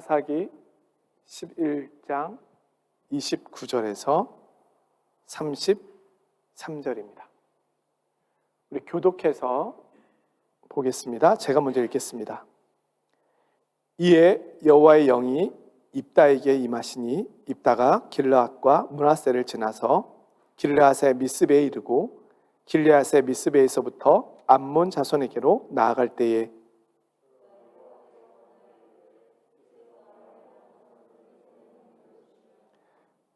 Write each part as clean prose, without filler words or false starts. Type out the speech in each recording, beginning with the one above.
사사기 11장 29절에서 33절입니다. 우리 교독해서 보겠습니다. 제가 먼저 읽겠습니다. 이에 여호와의 영이 입다에게 임하시니 입다가 길르앗과 므낫세를 지나서 길르앗의 미스베에 이르고 길르앗의 미스베에서부터 암몬 자손에게로 나아갈 때에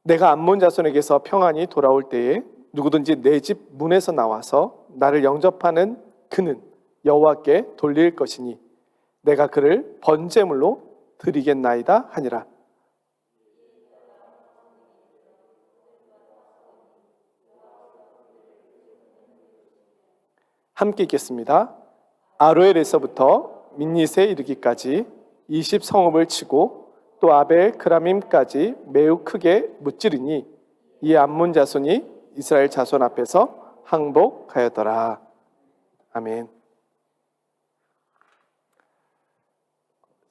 내가 암몬 자손에게서 평안히 돌아올 때에 누구든지 내 집 문에서 나와서 나를 영접하는 그는 여호와께 돌릴 것이니 내가 그를 번제물로 드리겠나이다 하니라. 함께 읽겠습니다. 아로엘에서부터 민닛에 이르기까지 20성읍을 치고 또 아벨 그라밈까지 매우 크게 무찌르니 이 암몬 자손이 이스라엘 자손 앞에서 항복하였더라. 아멘.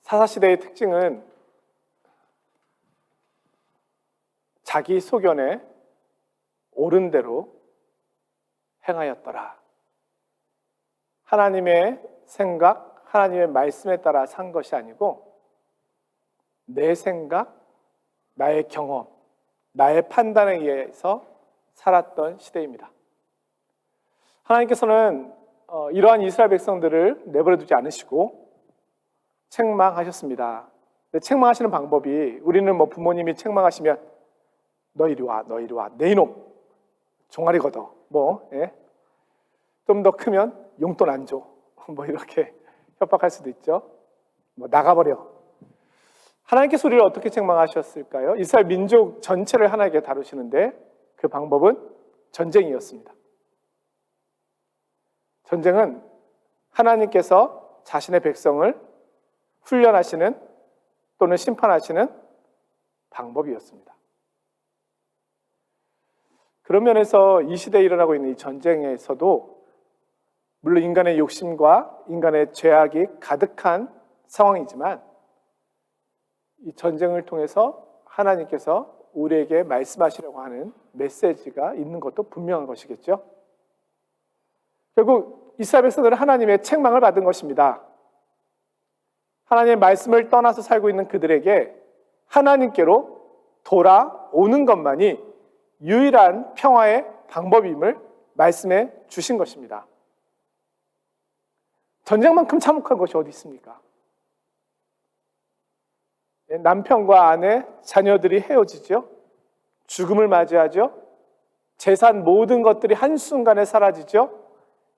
사사시대의 특징은 자기 소견에 옳은 대로 행하였더라. 하나님의 생각, 하나님의 말씀에 따라 산 것이 아니고 내 생각, 나의 경험, 나의 판단에 의해서 살았던 시대입니다. 하나님께서는 이러한 이스라엘 백성들을 내버려 두지 않으시고 책망하셨습니다. 근데 책망하시는 방법이 우리는 부모님이 책망하시면 너 이리 와, 너 이리 와, 내 이놈, 종아리 걷어, 좀 더 크면 용돈 안 줘, 이렇게 협박할 수도 있죠. 나가버려. 하나님께서 우리를 어떻게 책망하셨을까요? 이스라엘 민족 전체를 하나님께 다루시는데 그 방법은 전쟁이었습니다. 전쟁은 하나님께서 자신의 백성을 훈련하시는 또는 심판하시는 방법이었습니다. 그런 면에서 이 시대에 일어나고 있는 이 전쟁에서도 물론 인간의 욕심과 인간의 죄악이 가득한 상황이지만 이 전쟁을 통해서 하나님께서 우리에게 말씀하시려고 하는 메시지가 있는 것도 분명한 것이겠죠. 결국 이스라엘 백성들은 하나님의 책망을 받은 것입니다. 하나님의 말씀을 떠나서 살고 있는 그들에게 하나님께로 돌아오는 것만이 유일한 평화의 방법임을 말씀해 주신 것입니다. 전쟁만큼 참혹한 것이 어디 있습니까? 남편과 아내, 자녀들이 헤어지죠. 죽음을 맞이하죠. 재산 모든 것들이 한순간에 사라지죠.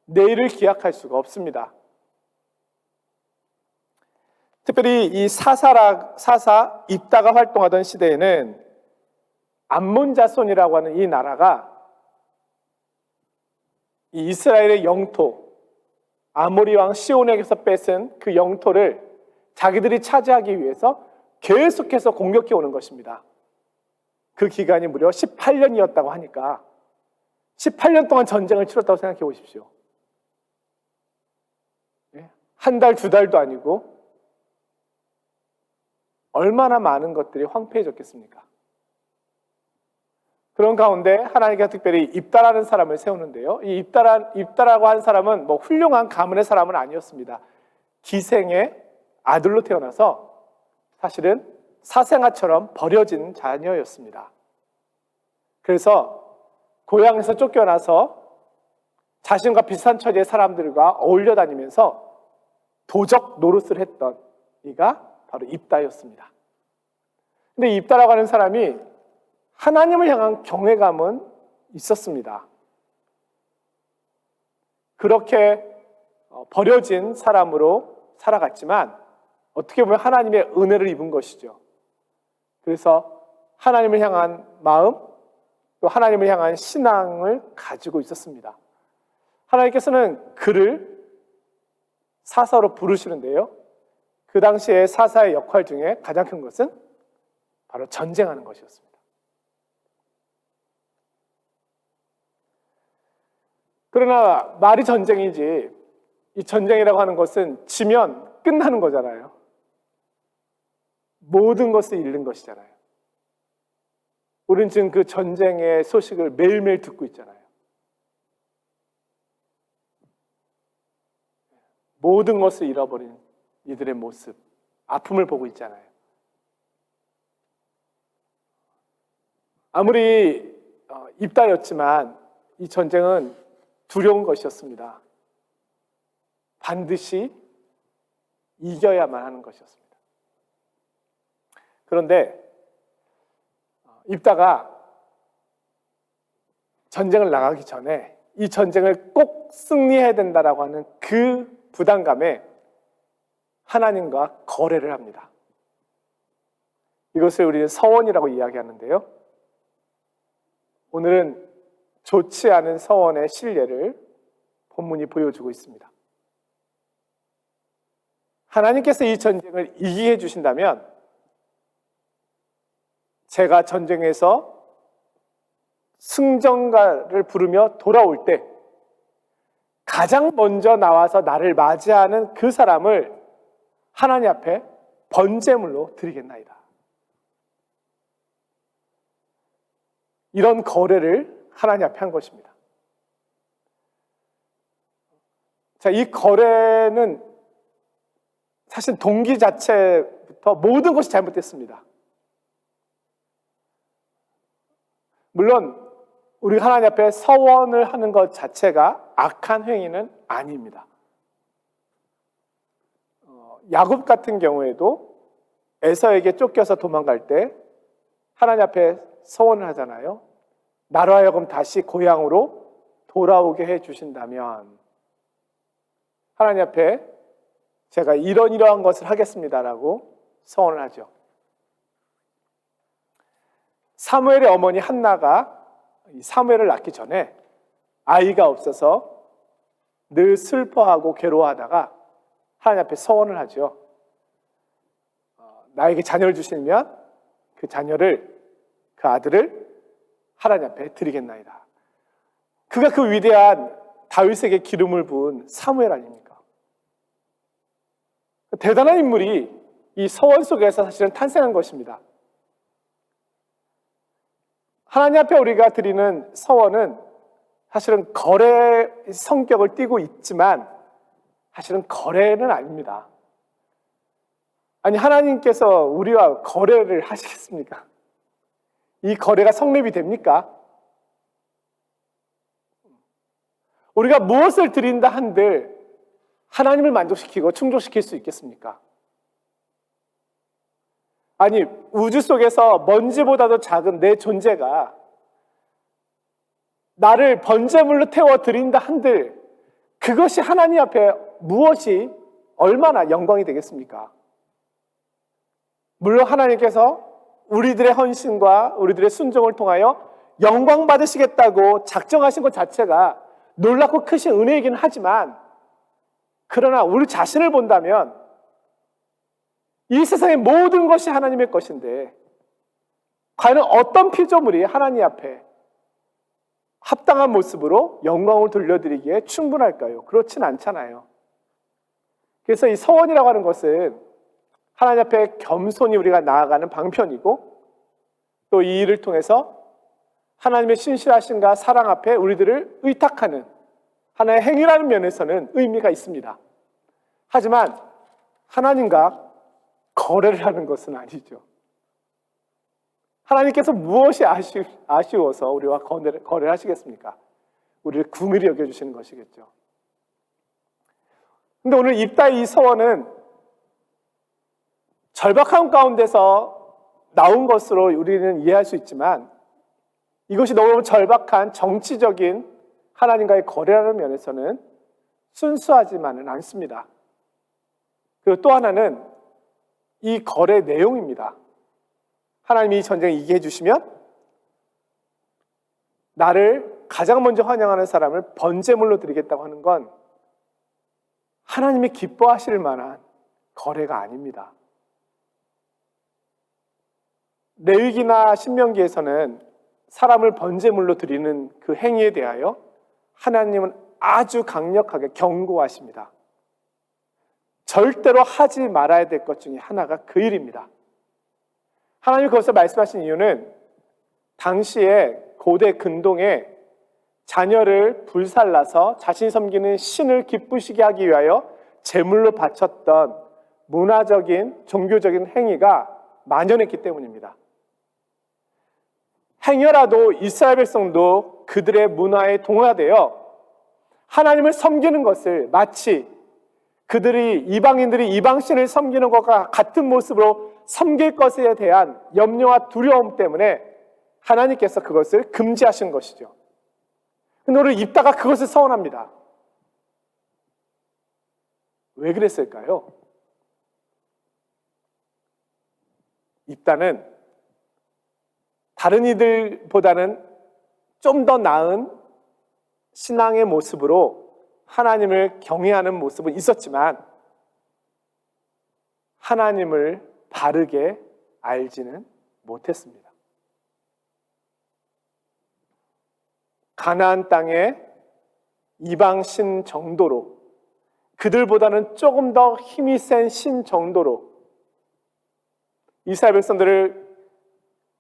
내일을 기약할 수가 없습니다. 특별히 이 사사 입다가 활동하던 시대에는 암몬 자손이라고 하는 이 나라가 이 이스라엘의 영토, 아모리 왕 시온에게서 뺏은 그 영토를 자기들이 차지하기 위해서 계속해서 공격해 오는 것입니다. 그 기간이 무려 18년이었다고 하니까 18년 동안 전쟁을 치렀다고 생각해 보십시오. 한 달, 두 달도 아니고 얼마나 많은 것들이 황폐해졌겠습니까? 그런 가운데 하나님께서 특별히 입다라는 사람을 세우는데요. 이 입다라고 한 사람은 훌륭한 가문의 사람은 아니었습니다. 기생의 아들로 태어나서 사실은 사생아처럼 버려진 자녀였습니다. 그래서 고향에서 쫓겨나서 자신과 비슷한 처지의 사람들과 어울려 다니면서 도적 노릇을 했던 이가 바로 입다였습니다. 근데 입다라고 하는 사람이 하나님을 향한 경외감은 있었습니다. 그렇게 버려진 사람으로 살아갔지만 어떻게 보면 하나님의 은혜를 입은 것이죠. 그래서 하나님을 향한 마음, 또 하나님을 향한 신앙을 가지고 있었습니다. 하나님께서는 그를 사사로 부르시는데요. 그 당시에 사사의 역할 중에 가장 큰 것은 바로 전쟁하는 것이었습니다. 그러나 말이 전쟁이지 이 전쟁이라고 하는 것은 지면 끝나는 거잖아요. 모든 것을 잃는 것이잖아요. 우리는 지금 그 전쟁의 소식을 매일매일 듣고 있잖아요. 모든 것을 잃어버린 이들의 모습, 아픔을 보고 있잖아요. 아무리 입다였지만 이 전쟁은 두려운 것이었습니다. 반드시 이겨야만 하는 것이었습니다. 그런데 입다가 전쟁을 나가기 전에 이 전쟁을 꼭 승리해야 된다라고 하는 그 부담감에 하나님과 거래를 합니다. 이것을 우리는 서원이라고 이야기하는데요. 오늘은 좋지 않은 서원의 실례를 본문이 보여주고 있습니다. 하나님께서 이 전쟁을 이기게 해주신다면 제가 전쟁에서 승전가를 부르며 돌아올 때 가장 먼저 나와서 나를 맞이하는 그 사람을 하나님 앞에 번제물로 드리겠나이다. 이런 거래를 하나님 앞에 한 것입니다. 자, 이 거래는 사실 동기 자체부터 모든 것이 잘못됐습니다. 물론 우리 하나님 앞에 서원을 하는 것 자체가 악한 행위는 아닙니다. 야곱 같은 경우에도 에서에게 쫓겨서 도망갈 때 하나님 앞에 서원을 하잖아요. 나로 하여금 다시 고향으로 돌아오게 해주신다면 하나님 앞에 제가 이러한 것을 하겠습니다라고 서원을 하죠. 사무엘의 어머니 한나가 사무엘을 낳기 전에 아이가 없어서 늘 슬퍼하고 괴로워하다가 하나님 앞에 서원을 하죠. 나에게 자녀를 주시면 그 자녀를, 그 아들을 하나님 앞에 드리겠나이다. 그가 그 위대한 다윗에게 기름을 부은 사무엘 아닙니까? 대단한 인물이 이 서원 속에서 사실은 탄생한 것입니다. 하나님 앞에 우리가 드리는 서원은 사실은 거래 성격을 띠고 있지만 사실은 거래는 아닙니다. 아니, 하나님께서 우리와 거래를 하시겠습니까? 이 거래가 성립이 됩니까? 우리가 무엇을 드린다 한들 하나님을 만족시키고 충족시킬 수 있겠습니까? 아니, 우주 속에서 먼지보다도 작은 내 존재가 나를 번제물로 태워드린다 한들 그것이 하나님 앞에 무엇이 얼마나 영광이 되겠습니까? 물론 하나님께서 우리들의 헌신과 우리들의 순종을 통하여 영광 받으시겠다고 작정하신 것 자체가 놀랍고 크신 은혜이긴 하지만, 그러나 우리 자신을 본다면 이 세상의 모든 것이 하나님의 것인데 과연 어떤 피조물이 하나님 앞에 합당한 모습으로 영광을 돌려드리기에 충분할까요? 그렇진 않잖아요. 그래서 이 서원이라고 하는 것은 하나님 앞에 겸손히 우리가 나아가는 방편이고, 또 이 일을 통해서 하나님의 신실하심과 사랑 앞에 우리들을 의탁하는 하나의 행위라는 면에서는 의미가 있습니다. 하지만 하나님과 거래를 하는 것은 아니죠. 하나님께서 무엇이 아쉬워서 우리와 거래를 하시겠습니까? 우리를 긍휼히 여겨주시는 것이겠죠. 근데 오늘 입다의 이 서원은 절박함 가운데서 나온 것으로 우리는 이해할 수 있지만, 이것이 너무 절박한 정치적인 하나님과의 거래라는 면에서는 순수하지만은 않습니다. 그리고 또 하나는 이 거래 내용입니다. 하나님이 이 전쟁을 이기게 해주시면 나를 가장 먼저 환영하는 사람을 번제물로 드리겠다고 하는 건 하나님이 기뻐하실 만한 거래가 아닙니다. 레위기나 신명기에서는 사람을 번제물로 드리는 그 행위에 대하여 하나님은 아주 강력하게 경고하십니다. 절대로 하지 말아야 될 것 중에 하나가 그 일입니다. 하나님이 그것을 말씀하신 이유는 당시에 고대 근동에 자녀를 불살라서 자신이 섬기는 신을 기쁘시게 하기 위하여 제물로 바쳤던 문화적인 종교적인 행위가 만연했기 때문입니다. 행여라도 이스라엘 백성도 그들의 문화에 동화되어 하나님을 섬기는 것을 마치 이방인들이 이방신을 섬기는 것과 같은 모습으로 섬길 것에 대한 염려와 두려움 때문에 하나님께서 그것을 금지하신 것이죠. 근데 오늘 입다가 그것을 서원합니다. 왜 그랬을까요? 입다는 다른 이들보다는 좀 더 나은 신앙의 모습으로 하나님을 경외하는 모습은 있었지만 하나님을 바르게 알지는 못했습니다. 가나안 땅의 이방 신 정도로, 그들보다는 조금 더 힘이 센 신 정도로 이스라엘 백성들을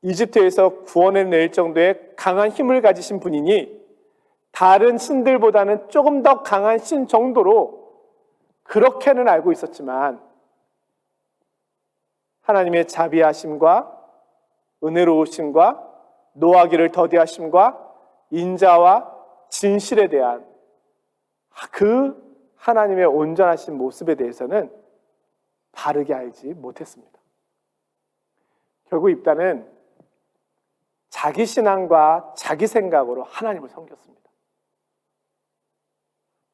이집트에서 구원해낼 정도의 강한 힘을 가지신 분이니 다른 신들보다는 조금 더 강한 신 정도로 그렇게는 알고 있었지만 하나님의 자비하심과 은혜로우심과 노하기를 더디하심과 인자와 진실에 대한 그 하나님의 온전하신 모습에 대해서는 바르게 알지 못했습니다. 결국 입다는 자기 신앙과 자기 생각으로 하나님을 섬겼습니다.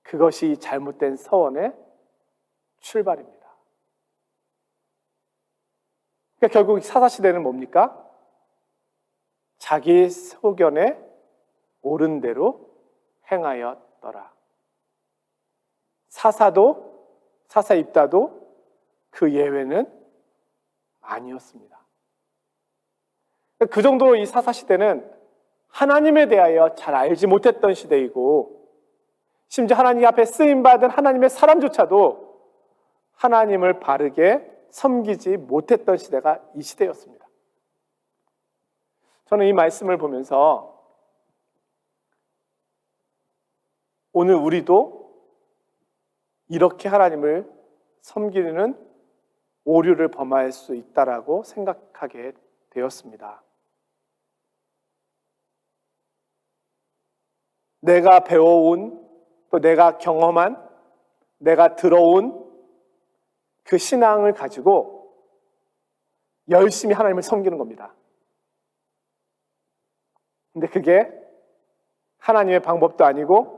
그것이 잘못된 서원의 출발입니다. 그러니까 결국 사사시대는 뭡니까? 자기 소견에 옳은 대로 행하였더라. 사사 입다도 그 예외는 아니었습니다. 그 정도로 이 사사시대는 하나님에 대하여 잘 알지 못했던 시대이고, 심지어 하나님 앞에 쓰임받은 하나님의 사람조차도 하나님을 바르게 섬기지 못했던 시대가 이 시대였습니다. 저는 이 말씀을 보면서 오늘 우리도 이렇게 하나님을 섬기는 오류를 범할 수 있다라고 생각하게 되었습니다. 내가 배워온, 또 내가 경험한, 내가 들어온 그 신앙을 가지고 열심히 하나님을 섬기는 겁니다. 근데 그게 하나님의 방법도 아니고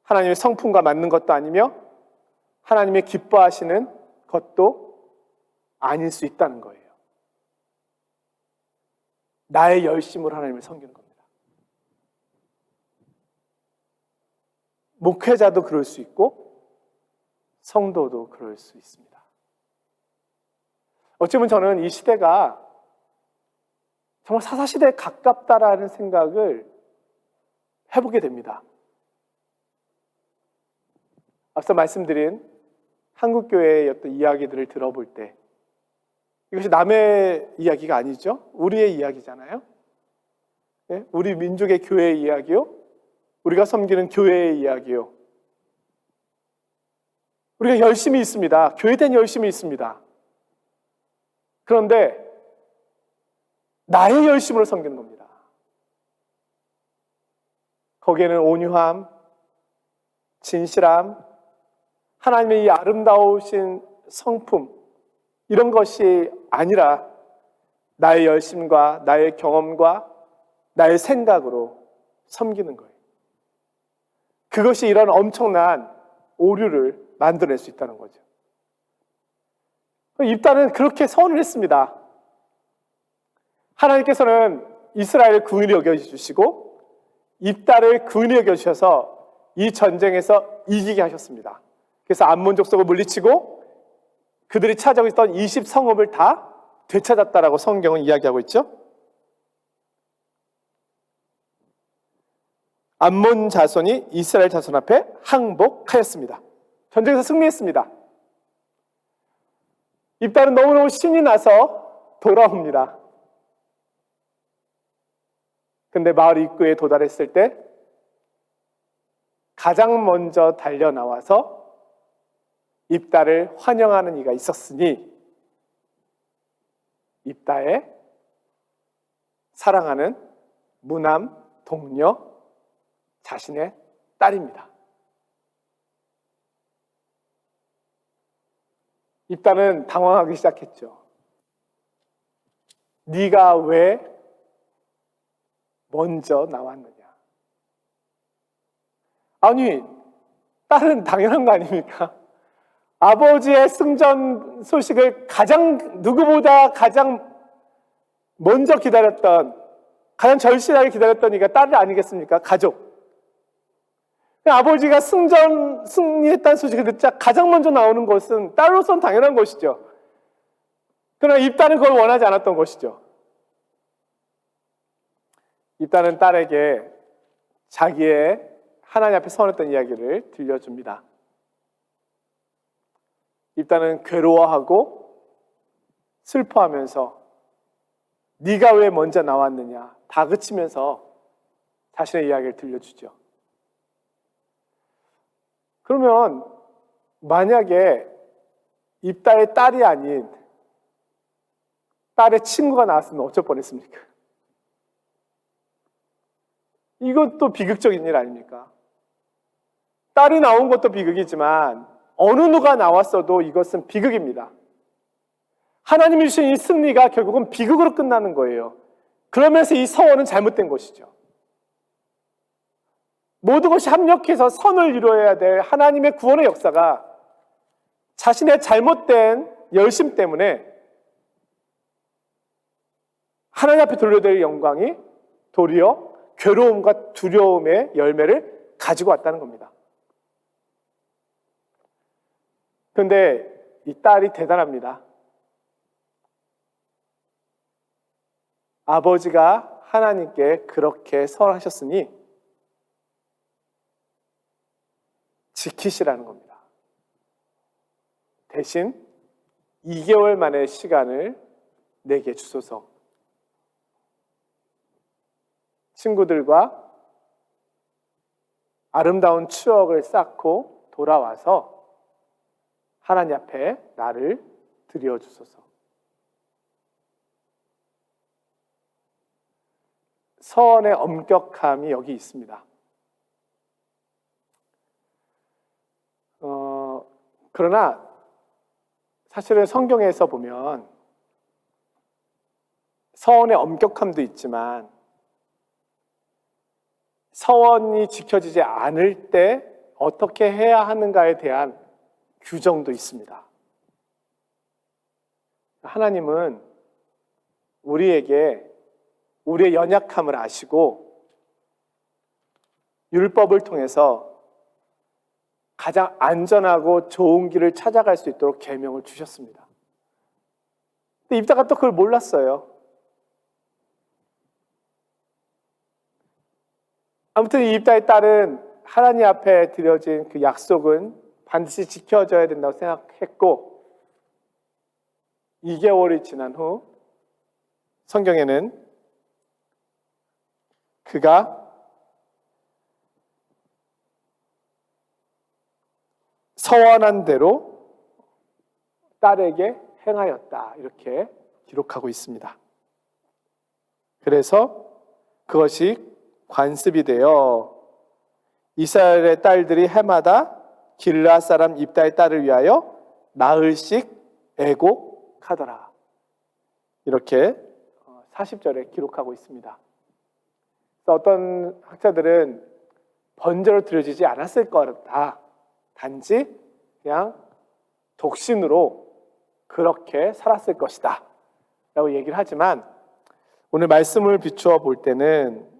하나님의 성품과 맞는 것도 아니며 하나님의 기뻐하시는 것도 아닐 수 있다는 거예요. 나의 열심으로 하나님을 섬기는 겁니다. 목회자도 그럴 수 있고 성도도 그럴 수 있습니다. 어쩌면 저는 이 시대가 정말 사사시대에 가깝다라는 생각을 해보게 됩니다. 앞서 말씀드린 한국교회의 어떤 이야기들을 들어볼 때 이것이 남의 이야기가 아니죠. 우리의 이야기잖아요. 네? 우리 민족의 교회의 이야기요. 우리가 섬기는 교회의 이야기요. 우리가 열심히 있습니다. 교회된 열심히 있습니다. 그런데 나의 열심으로 섬기는 겁니다. 거기에는 온유함, 진실함, 하나님의 이 아름다우신 성품, 이런 것이 아니라 나의 열심과 나의 경험과 나의 생각으로 섬기는 거예요. 그것이 이런 엄청난 오류를 만들어낼 수 있다는 거죠. 입다는 그렇게 서원을 했습니다. 하나님께서는 이스라엘을 긍휼히 여겨주시고 입다를 긍휼히 여겨주셔서 이 전쟁에서 이기게 하셨습니다. 그래서 암몬 족속을 물리치고 그들이 차지하고 있던 20성읍을 다 되찾았다라고 성경은 이야기하고 있죠. 암몬 자손이 이스라엘 자손 앞에 항복하였습니다. 전쟁에서 승리했습니다. 입다는 너무너무 신이 나서 돌아옵니다. 근데 마을 입구에 도달했을 때 가장 먼저 달려 나와서 입다를 환영하는 이가 있었으니 입다의 사랑하는 무남 동녀 자신의 딸입니다. 입다는 당황하기 시작했죠. 네가 왜 먼저 나왔느냐? 아니, 딸은 당연한 거 아닙니까? 아버지의 승전 소식을 누구보다 가장 먼저 기다렸던, 가장 절실하게 기다렸던 이가 딸 아니겠습니까? 가족. 아버지가 승리했다는 소식을 듣자 가장 먼저 나오는 것은 딸로서는 당연한 것이죠. 그러나 입다는 그걸 원하지 않았던 것이죠. 입다는 딸에게 자기의 하나님 앞에 서원했던 이야기를 들려줍니다. 입다는 괴로워하고 슬퍼하면서 네가 왜 먼저 나왔느냐 다그치면서 자신의 이야기를 들려주죠. 그러면 만약에 입다의 딸이 아닌 딸의 친구가 나왔으면 어쩔 뻔했습니까? 이것도 비극적인 일 아닙니까? 딸이 나온 것도 비극이지만 어느 누가 나왔어도 이것은 비극입니다. 하나님이 주신 이 승리가 결국은 비극으로 끝나는 거예요. 그러면서 이 서원은 잘못된 것이죠. 모든 것이 합력해서 선을 이루어야 될 하나님의 구원의 역사가 자신의 잘못된 열심 때문에 하나님 앞에 돌려드릴 영광이 도리어 괴로움과 두려움의 열매를 가지고 왔다는 겁니다. 그런데 이 딸이 대단합니다. 아버지가 하나님께 그렇게 설하셨으니 지키시라는 겁니다. 대신 2개월 만의 시간을 내게 주소서. 친구들과 아름다운 추억을 쌓고 돌아와서 하나님 앞에 나를 드려주소서. 서원의 엄격함이 여기 있습니다. 그러나 사실은 성경에서 보면 서원의 엄격함도 있지만 서원이 지켜지지 않을 때 어떻게 해야 하는가에 대한 규정도 있습니다. 하나님은 우리에게 우리의 연약함을 아시고 율법을 통해서 가장 안전하고 좋은 길을 찾아갈 수 있도록 계명을 주셨습니다. 근데 입다가 또 그걸 몰랐어요. 아무튼 이 입다의 딸은 하나님 앞에 드려진 그 약속은 반드시 지켜져야 된다고 생각했고 2개월이 지난 후 성경에는 그가 서원한 대로 딸에게 행하였다 이렇게 기록하고 있습니다. 그래서 그것이 관습이 되어 이스라엘의 딸들이 해마다 길르앗 사람 입다의 딸을 위하여 나흘씩 애곡하더라. 이렇게 40절에 기록하고 있습니다. 어떤 학자들은 번제로 드려지지 않았을 거다. 단지 그냥 독신으로 그렇게 살았을 것이다 라고 얘기를 하지만 오늘 말씀을 비추어 볼 때는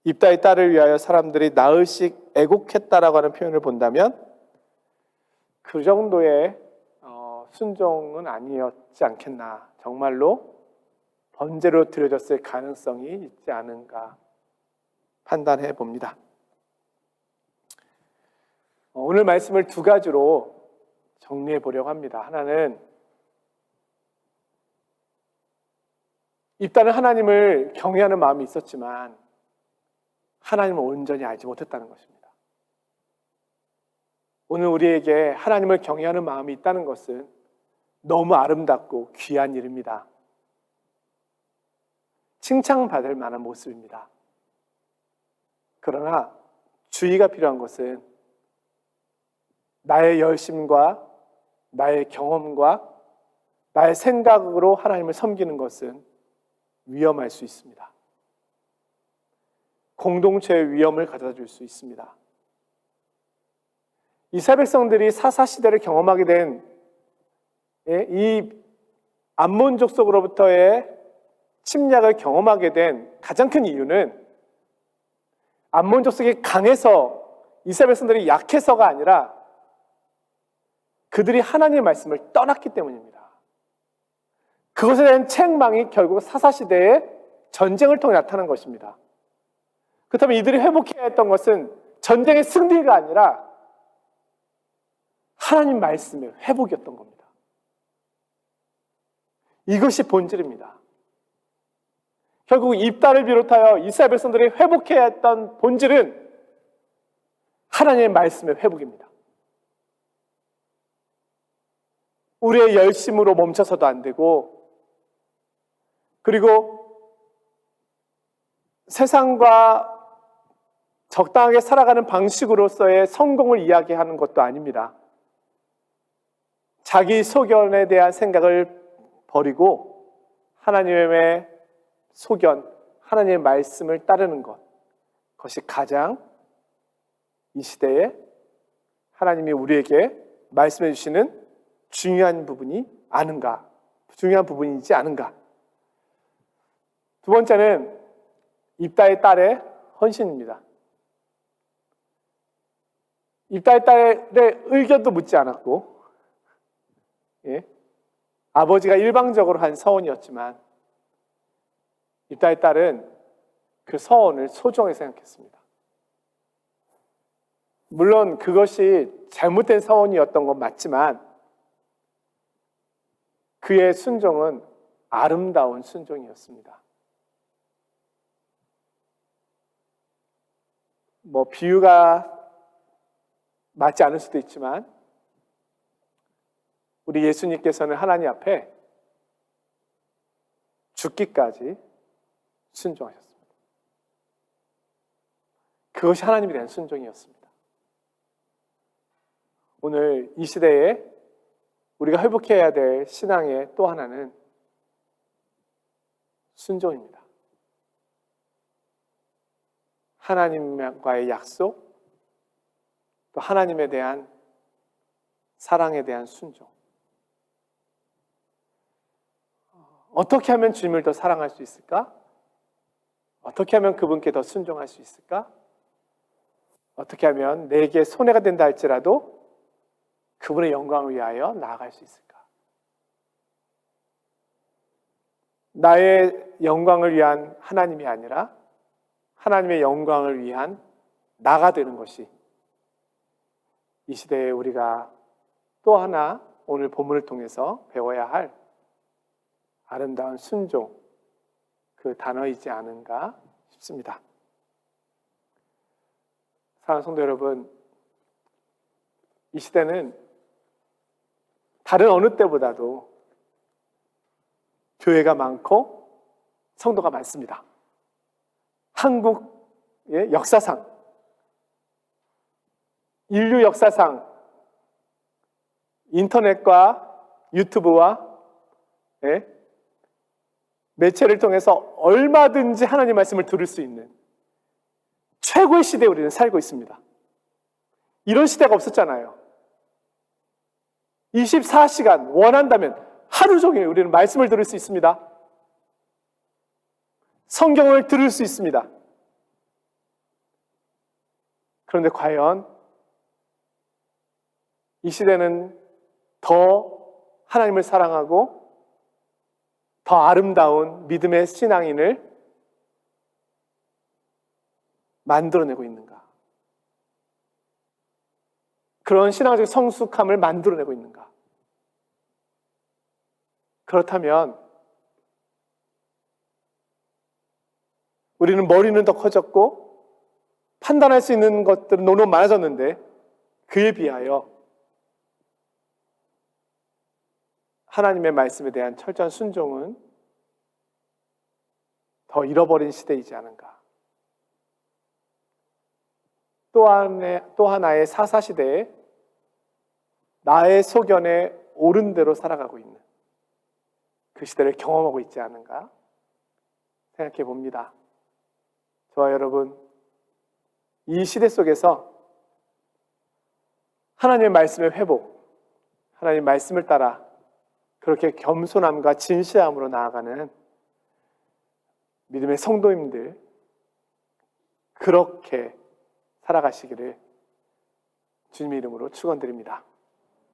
입다의 딸을 위하여 사람들이 나흘씩 애곡했다라고 하는 표현을 본다면 그 정도의 순종은 아니었지 않겠나. 정말로 번제로 드려졌을 가능성이 있지 않은가 판단해 봅니다. 오늘 말씀을 2가지로 정리해 보려고 합니다. 하나는 입다는 하나님을 경외하는 마음이 있었지만 하나님을 온전히 알지 못했다는 것입니다. 오늘 우리에게 하나님을 경외하는 마음이 있다는 것은 너무 아름답고 귀한 일입니다. 칭찬받을 만한 모습입니다. 그러나 주의가 필요한 것은 나의 열심과 나의 경험과 나의 생각으로 하나님을 섬기는 것은 위험할 수 있습니다. 공동체의 위험을 가져다 줄 수 있습니다. 이스라엘 백성들이 사사시대를 경험하게 된 이 암몬 족속으로부터의 침략을 경험하게 된 가장 큰 이유는 암몬 족속이 강해서 이스라엘 백성들이 약해서가 아니라 그들이 하나님의 말씀을 떠났기 때문입니다. 그것에 대한 책망이 결국 사사시대의 전쟁을 통해 나타난 것입니다. 그렇다면 이들이 회복해야 했던 것은 전쟁의 승리가 아니라 하나님 말씀의 회복이었던 겁니다. 이것이 본질입니다. 결국 입다를 비롯하여 이스라엘 백성들이 회복해야 했던 본질은 하나님의 말씀의 회복입니다. 우리의 열심으로 멈춰서도 안 되고, 그리고 세상과 적당하게 살아가는 방식으로서의 성공을 이야기하는 것도 아닙니다. 자기 소견에 대한 생각을 버리고 하나님의 소견, 하나님의 말씀을 따르는 것, 그것이 가장 이 시대에 하나님이 우리에게 말씀해 주시는 중요한 부분이 아는가, 중요한 부분이지 않은가. 두 번째는 입다의 딸의 헌신입니다. 입다의 딸의 의견도 묻지 않았고, 아버지가 일방적으로 한 서원이었지만 입다의 딸은 그 서원을 소중하게 생각했습니다. 물론 그것이 잘못된 서원이었던 건 맞지만 그의 순종은 아름다운 순종이었습니다. 비유가 맞지 않을 수도 있지만 우리 예수님께서는 하나님 앞에 죽기까지 순종하셨습니다. 그것이 하나님에 대한 순종이었습니다. 오늘 이 시대에 우리가 회복해야 될 신앙의 또 하나는 순종입니다. 하나님과의 약속, 또 하나님에 대한 사랑에 대한 순종. 어떻게 하면 주님을 더 사랑할 수 있을까? 어떻게 하면 그분께 더 순종할 수 있을까? 어떻게 하면 내게 손해가 된다 할지라도 그분의 영광을 위하여 나아갈 수 있을까? 나의 영광을 위한 하나님이 아니라 하나님의 영광을 위한 나가 되는 것이 이 시대에 우리가 또 하나 오늘 본문을 통해서 배워야 할 아름다운 순종, 그 단어이지 않은가 싶습니다. 사랑하는 성도 여러분, 이 시대는 다른 어느 때보다도 교회가 많고 성도가 많습니다. 한국의 역사상, 인류 역사상 인터넷과 유튜브와 매체를 통해서 얼마든지 하나님 말씀을 들을 수 있는 최고의 시대에 우리는 살고 있습니다. 이런 시대가 없었잖아요. 24시간 원한다면 하루 종일 우리는 말씀을 들을 수 있습니다. 성경을 들을 수 있습니다. 그런데 과연 이 시대는 더 하나님을 사랑하고 더 아름다운 믿음의 신앙인을 만들어내고 있는가? 그런 신앙적 성숙함을 만들어내고 있는가? 그렇다면 우리는 머리는 더 커졌고 판단할 수 있는 것들은 너무 많아졌는데 그에 비하여 하나님의 말씀에 대한 철저한 순종은 더 잃어버린 시대이지 않은가. 또 하나의 사사시대에 나의 소견에 옳은 대로 살아가고 있는 그 시대를 경험하고 있지 않은가 생각해 봅니다. 저와 여러분, 이 시대 속에서 하나님의 말씀의 회복, 하나님의 말씀을 따라 그렇게 겸손함과 진실함으로 나아가는 믿음의 성도님들, 그렇게 살아가시기를 주님의 이름으로 축원드립니다.